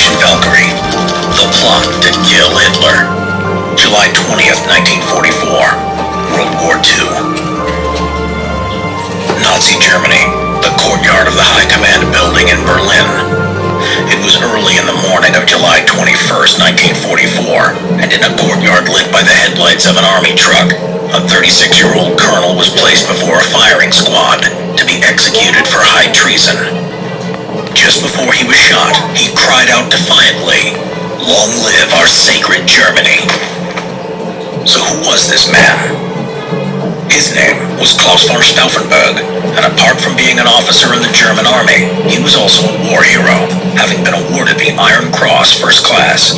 Operation Valkyrie, the plot to kill Hitler. July 20th, 1944, World War II. Nazi Germany, the courtyard of the High Command building in Berlin. It was early in the morning of July 21st, 1944, and in a courtyard lit by the headlights of an army truck, a 36-year-old colonel was placed before a firing squad to be executed for high treason. Just before he was shot, he cried out defiantly, "Long live our sacred Germany." So who was this man? His name was Klaus von Stauffenberg, and apart from being an officer in the German army, he was also a war hero, having been awarded the Iron Cross First Class.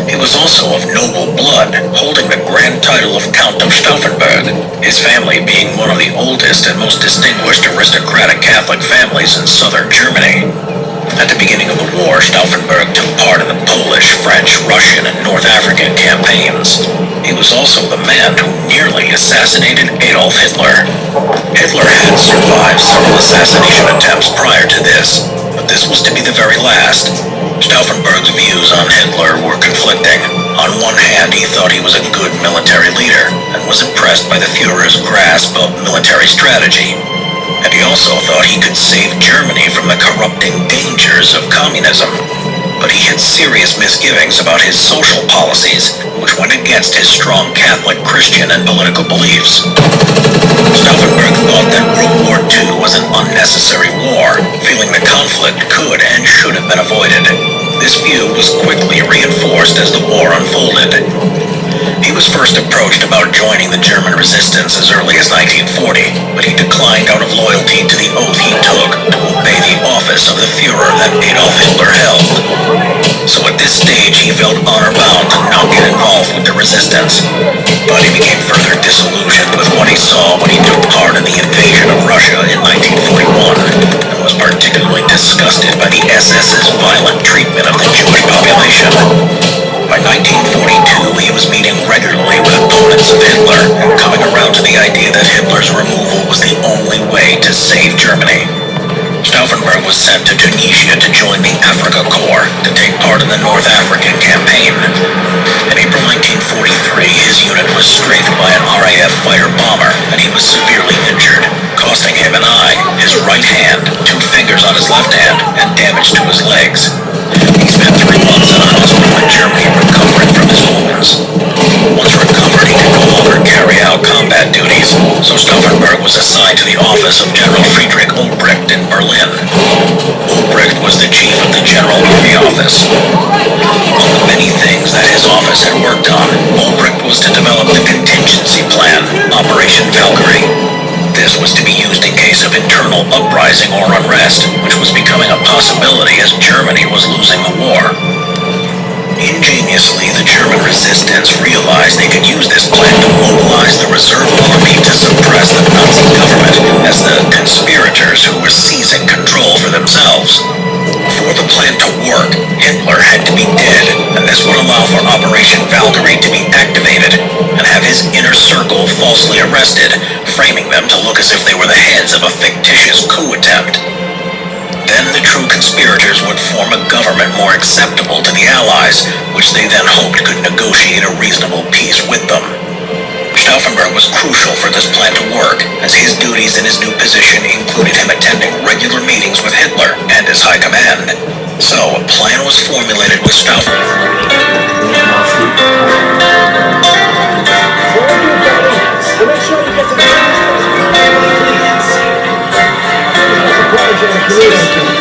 He was also of noble blood, holding the grand title of Count of Stauffenberg, his family being one of the oldest and most distinguished aristocratic Catholic families in southern Germany. At the beginning of the war, Stauffenberg took part in the Polish, French, Russian, and North African campaigns. He was also the man who nearly assassinated Adolf Hitler. Hitler had survived several assassination attempts prior to this, but this was to be the very last. Stauffenberg's views on Hitler were conflicting. On one hand, he thought he was a good military leader and was impressed by the Führer's grasp of military strategy. And he also thought he could save Germany from the corrupting dangers of communism. But he had serious misgivings about his social policies, which went against his strong Catholic, Christian, and political beliefs. Stauffenberg thought that World War II was an unnecessary war, feeling the conflict could and should have been avoided. This view was quickly reinforced as the war unfolded. He was first approached about joining the German resistance as early as 1940, but he declined out of loyalty to the oath he took to obey the office of the Führer that Adolf Hitler held. So at this stage, he felt honor-bound to not get involved with the resistance. But he became further disillusioned with what he saw when he took part in the invasion of Russia in 1941, and was particularly disgusted by the SS's violent treatment of the Jewish population. By 1942, he was meeting regularly with opponents of Hitler and coming around to the idea that Hitler's removal was the only way to save Germany. Stauffenberg was sent to Tunisia to join the Afrika Korps to take part in the North African campaign. In April 1943, his unit was strafed by an RAF fighter bomber, and he was severely injured, costing him an eye, his right hand, 2 fingers on his left hand, and damage to his legs. He spent 3 months in a hospital in Germany recovering from his wounds. Once recovered, he could no longer carry out combat duties, so Stauffenberg was assigned to the office of General Friedrich Olbricht in Berlin. Olbricht was the chief of the General Army Office. Among the many things that his office had worked on, Olbricht was to develop the contingency plan, Operation Valkyrie. This was to be used in case of internal uprising or unrest, which was becoming a possibility as Germany was losing the war. Ingeniously, the German resistance realized they could use this plan to mobilize the reserve army to suppress the Nazi government as the conspirators who were seizing control for themselves. For the plan to work, Hitler had to be dead, and this would allow for Operation Valkyrie to be activated and have his inner circle falsely arrested, framing them to look as if they were the heads of a fictitious coup attempt. Then the true conspirators would form a government more acceptable to the Allies, which they then hoped could negotiate a reasonable peace with them. Stauffenberg was crucial for this plan to work, as his duties in his new position included him attending regular meetings with Hitler and his high command. So a plan was formulated with Stauffenberg. Community.